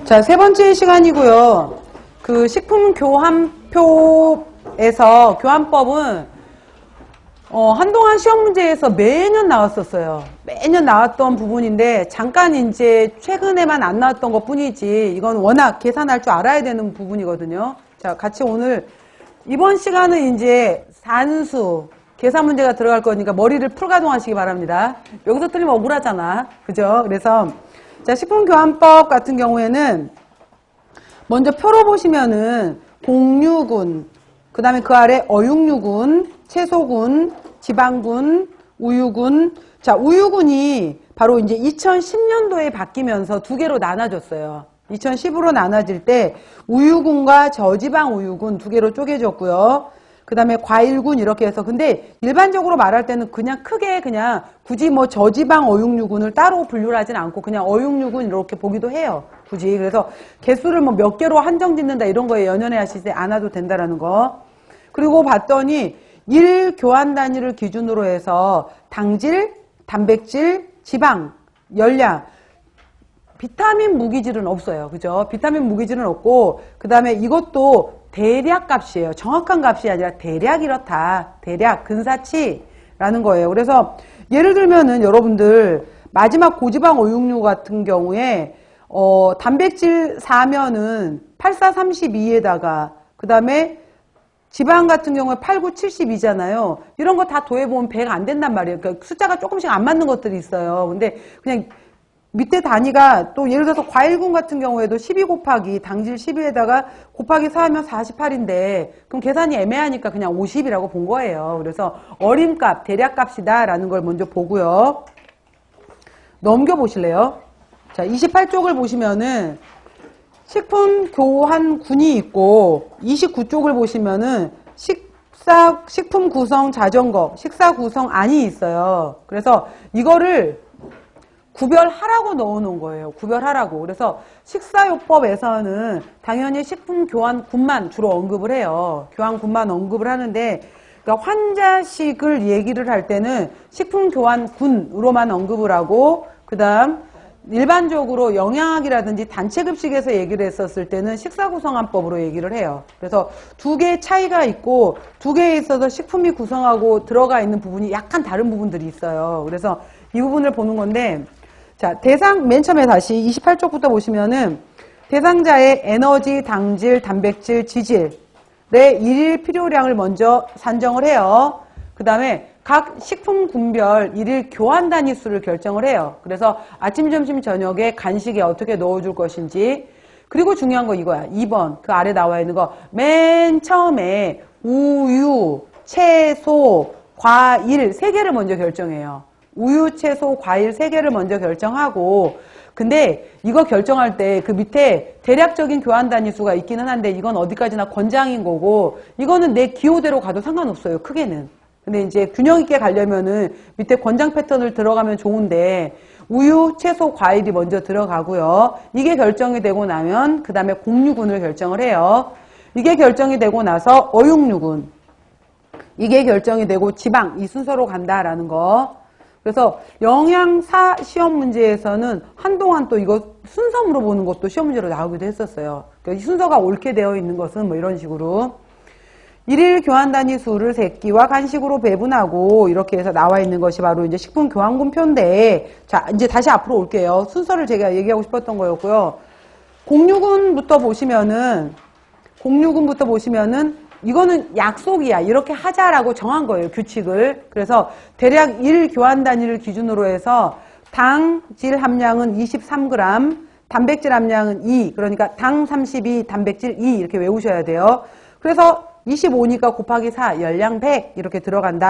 자, 세 번째 시간이고요. 그 식품 교환표에서 교환법은 한동안 시험 문제에서 매년 나왔었어요. 매년 나왔던 부분인데 잠깐 이제 최근에만 안 나왔던 것 뿐이지 이건 워낙 계산할 줄 알아야 되는 부분이거든요. 자, 같이 오늘 이번 시간은 이제 산수 계산 문제가 들어갈 거니까 머리를 풀가동하시기 바랍니다. 여기서 틀리면 억울하잖아. 그죠? 그래서 자, 식품교환법 같은 경우에는 먼저 표로 보시면은 공유군, 그 다음에 그 아래 어육류군, 채소군, 지방군, 우유군. 자, 우유군이 바로 이제 2010년도에 바뀌면서 두 개로 나눠졌어요. 2010으로 나눠질 때 우유군과 저지방 우유군 두 개로 쪼개졌고요. 그 다음에 과일군 이렇게 해서 근데 일반적으로 말할 때는 그냥 크게 그냥 굳이 뭐 저지방 어육류군을 따로 분류를 하진 않고 그냥 어육류군 이렇게 보기도 해요. 굳이. 그래서 개수를 뭐 몇 개로 한정짓는다 이런 거에 연연해 하시지 않아도 된다라는 거. 그리고 봤더니 일 교환 단위를 기준으로 해서 당질, 단백질, 지방, 열량, 비타민 무기질은 없어요. 그죠? 비타민 무기질은 없고 그 다음에 이것도 대략 값이에요. 정확한 값이 아니라 대략 이렇다. 대략 근사치라는 거예요. 그래서 예를 들면은 여러분들 마지막 고지방 어육류 같은 경우에 단백질 4면은 8432에다가 그 다음에 지방 같은 경우에 8972잖아요. 이런 거 다 더해보면 100 안 된단 말이에요. 그러니까 숫자가 조금씩 안 맞는 것들이 있어요. 근데 그냥 밑에 단위가 또 예를 들어서 과일군 같은 경우에도 12 곱하기 당질 12에다가 곱하기 4하면 48인데 그럼 계산이 애매하니까 그냥 50이라고 본 거예요. 그래서 어림값, 대략값이다 라는 걸 먼저 보고요. 넘겨보실래요? 자, 28쪽을 보시면은 식품 교환군이 있고 29쪽을 보시면은 식품 구성 자전거, 식사 구성안이 있어요. 그래서 이거를 구별하라고 넣어놓은 거예요. 구별하라고. 그래서 식사요법에서는 당연히 식품교환군만 주로 언급을 해요. 교환군만 언급을 하는데 그러니까 환자식을 얘기를 할 때는 식품교환군으로만 언급을 하고 그 다음 일반적으로 영양학이라든지 단체급식에서 얘기를 했었을 때는 식사구성안법으로 얘기를 해요. 그래서 두 개의 차이가 있고 두 개에 있어서 식품이 구성하고 들어가 있는 부분이 약간 다른 부분들이 있어요. 그래서 이 부분을 보는 건데 자, 맨 처음에 다시 28쪽부터 보시면은 대상자의 에너지, 당질, 단백질, 지질의 일일 필요량을 먼저 산정을 해요. 그 다음에 각 식품군별 일일 교환 단위 수를 결정을 해요. 그래서 아침, 점심, 저녁에 간식에 어떻게 넣어줄 것인지. 그리고 중요한 거 이거야. 2번 그 아래 나와 있는 거 맨 처음에 우유, 채소, 과일 3개를 먼저 결정해요. 우유, 채소, 과일 3개를 먼저 결정하고 근데 이거 결정할 때 그 밑에 대략적인 교환 단위수가 있기는 한데 이건 어디까지나 권장인 거고 이거는 내 기호대로 가도 상관없어요. 크게는. 근데 이제 균형 있게 가려면은 밑에 권장 패턴을 들어가면 좋은데 우유, 채소, 과일이 먼저 들어가고요. 이게 결정이 되고 나면 그 다음에 공유군을 결정을 해요. 이게 결정이 되고 나서 어육류군. 이게 결정이 되고 지방 이 순서로 간다라는 거. 그래서 영양사 시험 문제에서는 한동안 또 이거 순서 물어보는 것도 시험 문제로 나오기도 했었어요. 그러니까 이 순서가 옳게 되어 있는 것은 뭐 이런 식으로 일일 교환 단위 수를 세끼와 간식으로 배분하고 이렇게 해서 나와 있는 것이 바로 이제 식품 교환군표인데 자, 이제 다시 앞으로 올게요. 순서를 제가 얘기하고 싶었던 거였고요. 공유군부터 보시면은 이거는 약속이야. 이렇게 하자라고 정한 거예요. 규칙을. 그래서 대략 일 교환 단위를 기준으로 해서 당질 함량은 23g, 단백질 함량은 2. 그러니까 당 32, 단백질 2 이렇게 외우셔야 돼요. 그래서 25니까 곱하기 4, 열량 100 이렇게 들어간다.